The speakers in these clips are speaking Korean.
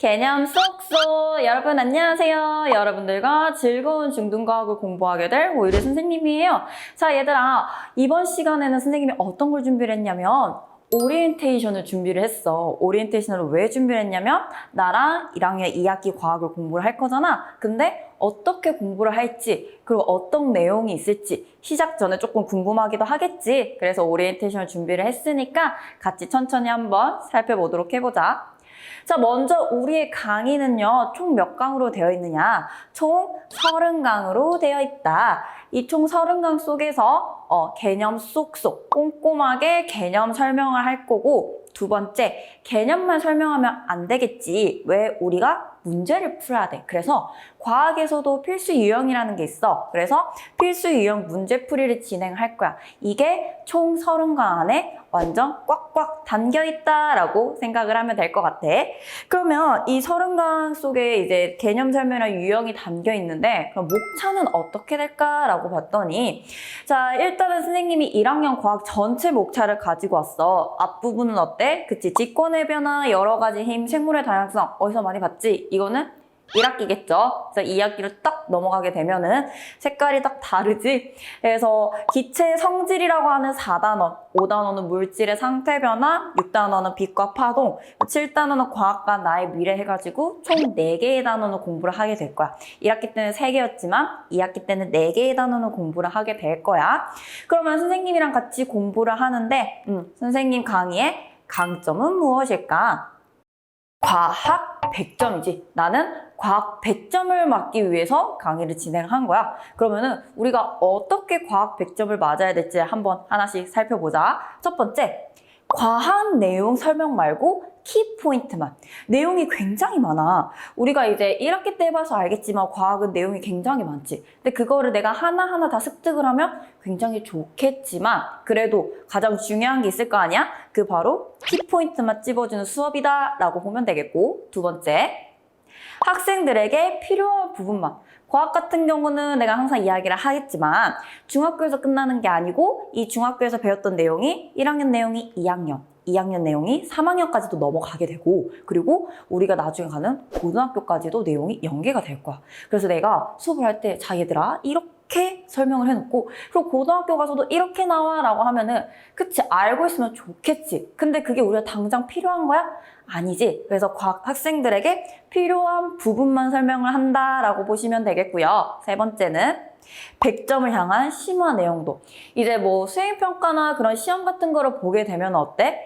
개념 쏙쏙! 여러분 안녕하세요. 여러분들과 즐거운 중등과학을 공부하게 될 오유리 선생님이에요. 자 얘들아, 이번 시간에는 선생님이 어떤 걸 준비를 했냐면 오리엔테이션을 준비를 했어. 오리엔테이션을 왜 준비를 했냐면 나랑 1학년 2학기 과학을 공부를 할 거잖아. 근데 어떻게 공부를 할지 그리고 어떤 내용이 있을지 시작 전에 조금 궁금하기도 하겠지. 그래서 오리엔테이션을 준비를 했으니까 같이 천천히 한번 살펴보도록 해보자. 자, 먼저 우리의 강의는요, 총 몇 강으로 되어 있느냐? 총 30강으로 되어 있다. 이 총 30강 속에서 개념 쏙쏙 꼼꼼하게 개념 설명을 할 거고, 두 번째, 개념만 설명하면 안 되겠지. 왜? 우리가 문제를 풀어야 돼. 그래서 과학에서도 필수 유형이라는 게 있어. 그래서 필수 유형 문제풀이를 진행할 거야. 이게 총 30강 안에 완전 꽉꽉 담겨있다라고 생각을 하면 될 것 같아. 그러면 이 30강 속에 이제 개념 설명이나 유형이 담겨 있는데 그럼 목차는 어떻게 될까라고 봤더니 자, 일단은 선생님이 1학년 과학 전체 목차를 가지고 왔어. 앞부분은 어때? 그치? 직권의 변화, 여러 가지 힘, 생물의 다양성 어디서 많이 봤지? 이거는 1학기겠죠. 그래서 2학기로 딱 넘어가게 되면은 색깔이 딱 다르지. 그래서 기체의 성질이라고 하는 4단원, 5단원은 물질의 상태 변화, 6단원은 빛과 파동, 7단원은 과학과 나의 미래 해가지고 총 4개의 단원을 공부를 하게 될 거야. 1학기 때는 3개였지만 2학기 때는 4개의 단원을 공부를 하게 될 거야. 그러면 선생님이랑 같이 공부를 하는데 선생님 강의의 강점은 무엇일까? 과학 100점이지. 나는 과학 100점을 맞기 위해서 강의를 진행한 거야. 그러면은 우리가 어떻게 과학 100점을 맞아야 될지 한번 하나씩 살펴보자. 첫 번째, 과학 내용 설명 말고 키포인트만. 내용이 굉장히 많아. 우리가 이제 1학기 때 해봐서 알겠지만 과학은 내용이 굉장히 많지. 근데 그거를 내가 하나하나 다 습득을 하면 굉장히 좋겠지만 그래도 가장 중요한 게 있을 거 아니야? 그 바로 키포인트만 찝어주는 수업이다 라고 보면 되겠고, 두 번째, 학생들에게 필요한 부분만. 과학 같은 경우는 내가 항상 이야기를 하겠지만 중학교에서 끝나는 게 아니고 이 중학교에서 배웠던 내용이 1학년 내용이 2학년 내용이 3학년까지도 넘어가게 되고, 그리고 우리가 나중에 가는 고등학교까지도 내용이 연계가 될 거야. 그래서 내가 수업을 할 때 자 얘들아 이렇게 설명을 해놓고 그리고 고등학교 가서도 이렇게 나와 라고 하면은 그치 알고 있으면 좋겠지. 근데 그게 우리가 당장 필요한 거야? 아니지. 그래서 과학 학생들에게 필요한 부분만 설명을 한다라고 보시면 되겠고요. 세 번째는 100점을 향한 심화 내용도. 이제 뭐 수행평가나 그런 시험 같은 거를 보게 되면 어때?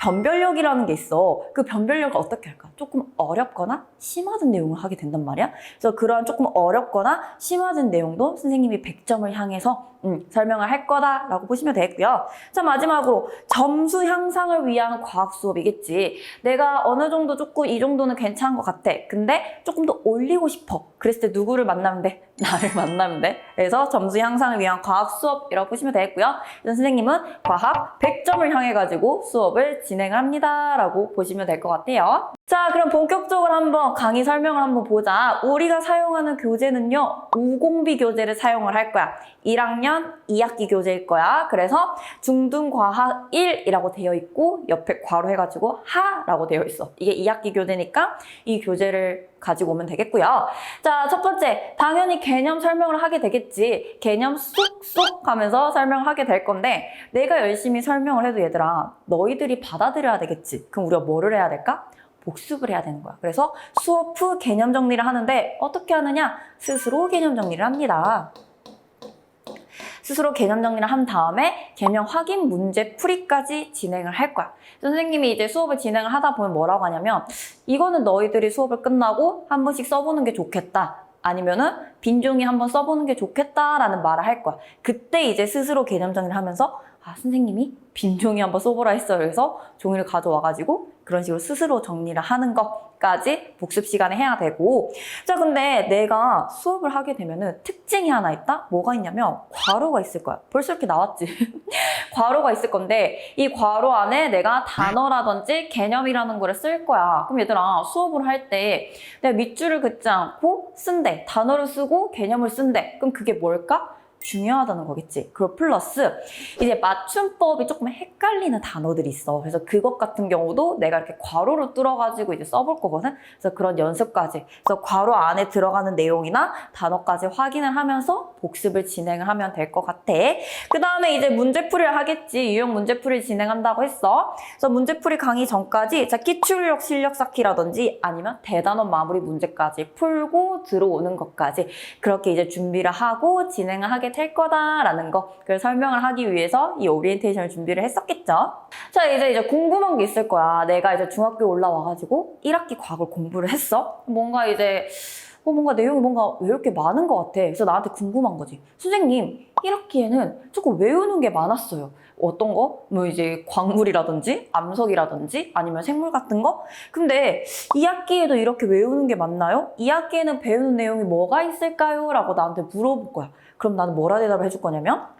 변별력이라는 게 있어. 그 변별력을 어떻게 할까? 조금 어렵거나 심화된 내용을 하게 된단 말이야. 그래서 그런 조금 어렵거나 심화된 내용도 선생님이 100점을 향해서 설명을 할 거다라고 보시면 되겠고요. 자, 마지막으로 점수 향상을 위한 과학 수업이겠지. 내가 어느 정도 조금 이 정도는 괜찮은 것 같아. 근데 조금 더 올리고 싶어. 그랬을 때 누구를 만나면 돼? 나를 만나면 돼. 그래서 점수 향상을 위한 과학 수업이라고 보시면 되겠고요. 선생님은 과학 100점을 향해 가지고 수업을 진행을 합니다 라고 보시면 될 것 같아요. 자, 그럼 본격적으로 한번 강의 설명을 한번 보자. 우리가 사용하는 교재는요, 우공비 교재를 사용을 할 거야. 1학년 2학기 교재일 거야. 그래서 중등과학 1이라고 되어 있고 옆에 괄호 해가지고 하라고 되어 있어. 이게 2학기 교재니까 이 교재를 가지고 오면 되겠고요. 자, 첫 번째, 당연히 개념 설명을 하게 되겠지. 개념 쏙쏙 하면서 설명을 하게 될 건데 내가 열심히 설명을 해도 얘들아 너희들이 받아들여야 되겠지. 그럼 우리가 뭐를 해야 될까? 복습을 해야 되는 거야. 그래서 수업 후 개념 정리를 하는데 어떻게 하느냐? 스스로 개념 정리를 합니다. 스스로 개념 정리를 한 다음에 개념 확인 문제 풀이까지 진행을 할 거야. 선생님이 이제 수업을 진행을 하다 보면 뭐라고 하냐면 이거는 너희들이 수업을 끝나고 한 번씩 써보는 게 좋겠다. 아니면은 빈 종이 한번 써보는 게 좋겠다라는 말을 할 거야. 그때 이제 스스로 개념 정리를 하면서 선생님이 빈 종이 한번 써보라 했어요. 그래서 종이를 가져와가지고 그런 식으로 스스로 정리를 하는 것까지 복습 시간에 해야 되고. 자, 근데 내가 수업을 하게 되면은 특징이 하나 있다? 뭐가 있냐면 괄호가 있을 거야. 벌써 이렇게 나왔지? 괄호가 있을 건데 이 괄호 안에 내가 단어라든지 개념이라는 거를 쓸 거야. 그럼 얘들아 수업을 할 때 내가 밑줄을 긋지 않고 쓴대. 단어를 쓰고 개념을 쓴대. 그럼 그게 뭘까? 중요하다는 거겠지. 그리고 플러스 이제 맞춤법이 조금 헷갈리는 단어들이 있어. 그래서 그것 같은 경우도 내가 이렇게 괄호로 뚫어가지고 이제 써볼 거거든. 그래서 그런 연습까지. 그래서 괄호 안에 들어가는 내용이나 단어까지 확인을 하면서 복습을 진행을 하면 될 것 같아. 그 다음에 이제 문제풀이를 하겠지. 유형 문제풀이 진행한다고 했어. 그래서 문제풀이 강의 전까지 자, 기출력 실력 쌓기라든지 아니면 대단원 마무리 문제까지 풀고 들어오는 것까지 그렇게 이제 준비를 하고 진행을 하게 될 거다라는 거 그걸 설명을 하기 위해서 이 오리엔테이션을 준비를 했었겠죠. 자, 이제 궁금한 게 있을 거야. 내가 이제 중학교에 올라와가지고 1학기 과학을 공부를 했어. 뭔가 이제 뭔가 내용이 뭔가 왜 이렇게 많은 것 같아. 그래서 나한테 궁금한 거지. 선생님, 1학기에는 조금 외우는 게 많았어요. 어떤 거? 뭐 이제 광물이라든지 암석이라든지 아니면 생물 같은 거? 근데 2학기에도 이렇게 외우는 게 맞나요? 2학기에는 배우는 내용이 뭐가 있을까요? 라고 나한테 물어볼 거야. 그럼 나는 뭐라 대답을 해줄 거냐면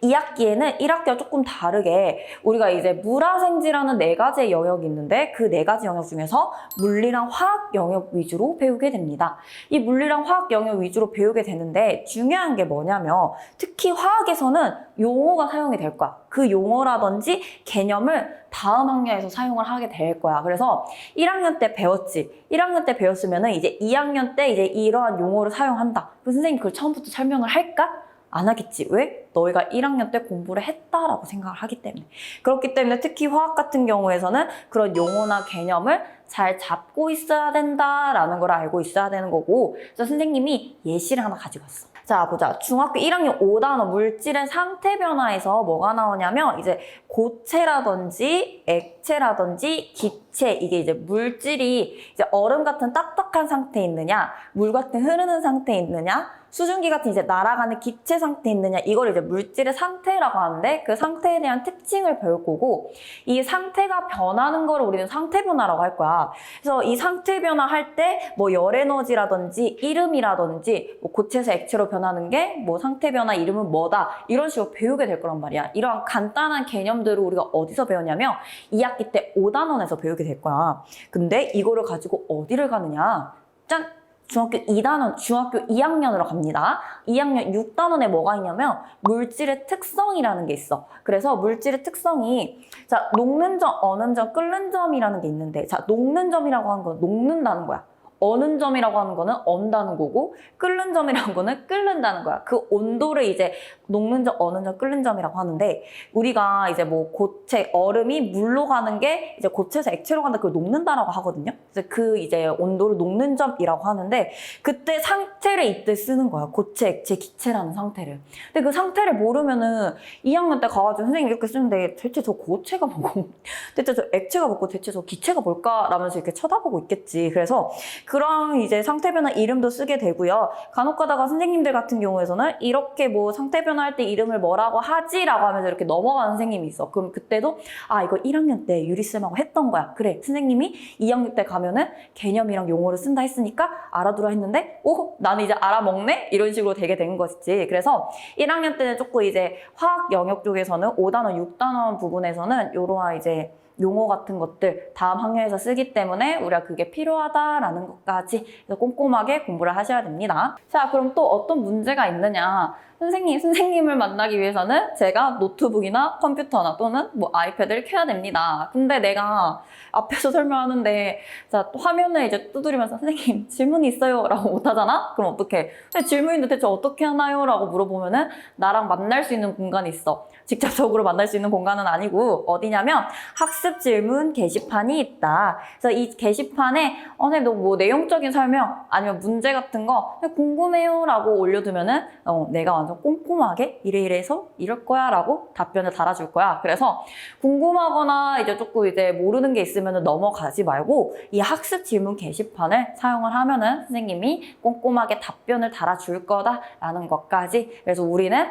2학기에는 1학기와 조금 다르게 우리가 이제 물화생지라는 4가지의 영역이 있는데 그 4가지 영역 중에서 물리랑 화학 영역 위주로 배우게 됩니다. 이 물리랑 화학 영역 위주로 배우게 되는데 중요한 게 뭐냐면 특히 화학에서는 용어가 사용이 될 거야. 그 용어라든지 개념을 다음 학년에서 사용을 하게 될 거야. 그래서 1학년 때 배웠지. 1학년 때 배웠으면은 이제 2학년 때 이제 이러한 용어를 사용한다. 그 선생님 그걸 처음부터 설명을 할까? 안 하겠지. 왜? 너희가 1학년 때 공부를 했다라고 생각을 하기 때문에. 그렇기 때문에 특히 화학 같은 경우에서는 그런 용어나 개념을 잘 잡고 있어야 된다라는 걸 알고 있어야 되는 거고 그래서 선생님이 예시를 하나 가지고 왔어. 자, 보자. 중학교 1학년 5단원 물질의 상태 변화에서 뭐가 나오냐면 이제 고체라든지 액체라든지 기체 이게 이제 물질이 이제 얼음 같은 딱딱한 상태에 있느냐 물 같은 흐르는 상태에 있느냐 수증기 같은 이제 날아가는 기체 상태에 있느냐 이걸 이제 물질의 상태라고 하는데 그 상태에 대한 특징을 배울 거고 이 상태가 변하는 거를 우리는 상태 변화라고 할 거야. 그래서 이 상태 변화할 때 뭐 열 에너지라든지 이름이라든지 뭐 고체에서 액체로 변하는 게 뭐 상태 변화 이름은 뭐다 이런 식으로 배우게 될 거란 말이야. 이러한 간단한 개념들을 우리가 어디서 배웠냐면 2학기 때 5단원에서 배우게 될 거야. 근데 이거를 가지고 어디를 가느냐? 짠! 중학교 2단원, 중학교 2학년으로 갑니다. 2학년 6단원에 뭐가 있냐면 물질의 특성이라는 게 있어. 그래서 물질의 특성이 자 녹는 점, 어는 점, 끓는 점이라는 게 있는데 자 녹는 점이라고 하는 건 녹는다는 거야. 어는 점이라고 하는 거는 언다는 거고 끓는 점이라는 거는 끓는다는 거야. 그 온도를 이제 녹는 점, 어는 점, 끓는 점이라고 하는데 우리가 이제 뭐 고체, 얼음이 물로 가는 게 이제 고체에서 액체로 간다 그걸 녹는다라고 하거든요. 그래서 그 이제 온도를 녹는 점이라고 하는데 그때 상태를 이때 쓰는 거야. 고체, 액체, 기체라는 상태를. 근데 그 상태를 모르면은 2학년 때 가가지고 선생님 이렇게 쓰는데 대체 저 고체가 뭐고 대체 저 액체가 뭐고 대체 저 기체가 뭘까? 라면서 이렇게 쳐다보고 있겠지. 그래서 그런 이제 상태 변화 이름도 쓰게 되고요. 간혹 가다가 선생님들 같은 경우에서는 이렇게 뭐 상태 변화할 때 이름을 뭐라고 하지라고 하면서 이렇게 넘어가는 선생님이 있어. 그럼 그때도 아 이거 1학년 때 유리쌤하고 했던 거야. 그래 선생님이 2학년 때 가면은 개념이랑 용어를 쓴다 했으니까 알아두라 했는데 오 나는 이제 알아먹네? 이런 식으로 되게 된 것이지. 그래서 1학년 때는 조금 이제 화학 영역 쪽에서는 5단원, 6단원 부분에서는 이러한 이제 용어 같은 것들 다음 학년에서 쓰기 때문에 우리가 그게 필요하다라는 것까지 꼼꼼하게 공부를 하셔야 됩니다. 자, 그럼 또 어떤 문제가 있느냐? 선생님을 만나기 위해서는 제가 노트북이나 컴퓨터나 또는 뭐 아이패드를 켜야 됩니다. 근데 내가 앞에서 설명하는데 자, 또 화면을 이제 두드리면서 선생님 질문이 있어요 라고 못하잖아? 그럼 어떡해? 질문인데 대체 어떻게 하나요? 라고 물어보면은 나랑 만날 수 있는 공간이 있어. 직접적으로 만날 수 있는 공간은 아니고 어디냐면 학습 질문 게시판이 있다. 그래서 이 게시판에 선생님 너 뭐 내용적인 설명 아니면 문제 같은 거 궁금해요 라고 올려두면은 내가 완전 꼼꼼하게 이래서 이럴 거야 라고 답변을 달아줄 거야. 그래서 궁금하거나 이제 조금 이제 모르는 게 있으면 넘어가지 말고 이 학습 질문 게시판을 사용을 하면은 선생님이 꼼꼼하게 답변을 달아줄 거다라는 것까지. 그래서 우리는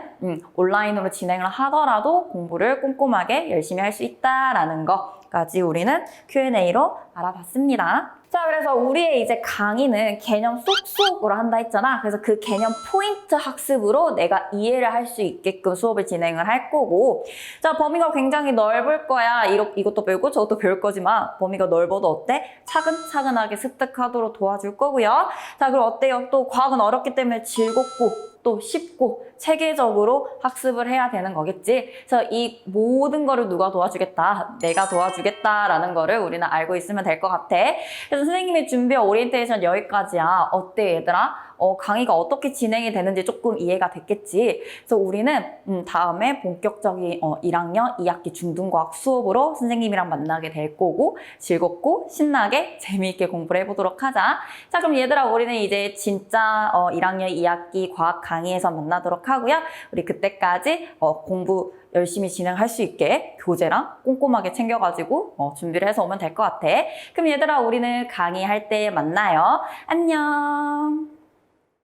온라인으로 진행을 하더라도 공부를 꼼꼼하게 열심히 할 수 있다라는 것까지 우리는 Q&A로 알아봤습니다. 자, 그래서 우리의 이제 강의는 개념 쏙쏙으로 한다 했잖아. 그래서 그 개념 포인트 학습으로 내가 이해를 할 수 있게끔 수업을 진행을 할 거고 자, 범위가 굉장히 넓을 거야. 이것도 배우고 저것도 배울 거지만 범위가 넓어도 어때? 차근차근하게 습득하도록 도와줄 거고요. 자, 그럼 어때요? 또 과학은 어렵기 때문에 즐겁고 또 쉽고 체계적으로 학습을 해야 되는 거겠지. 그래서 이 모든 거를 누가 도와주겠다, 내가 도와주겠다라는 거를 우리는 알고 있으면 될 것 같아. 그래서 선생님이 준비한 오리엔테이션 여기까지야. 어때 얘들아? 강의가 어떻게 진행이 되는지 조금 이해가 됐겠지. 그래서 우리는 다음에 본격적인 1학년 2학기 중등과학 수업으로 선생님이랑 만나게 될 거고, 즐겁고 신나게 재미있게 공부를 해보도록 하자. 자, 그럼 얘들아, 우리는 이제 진짜 1학년 2학기 과학 강의에서 만나도록 하고요. 우리 그때까지 공부 열심히 진행할 수 있게 교재랑 꼼꼼하게 챙겨가지고 준비를 해서 오면 될 것 같아. 그럼 얘들아, 우리는 강의할 때 만나요. 안녕.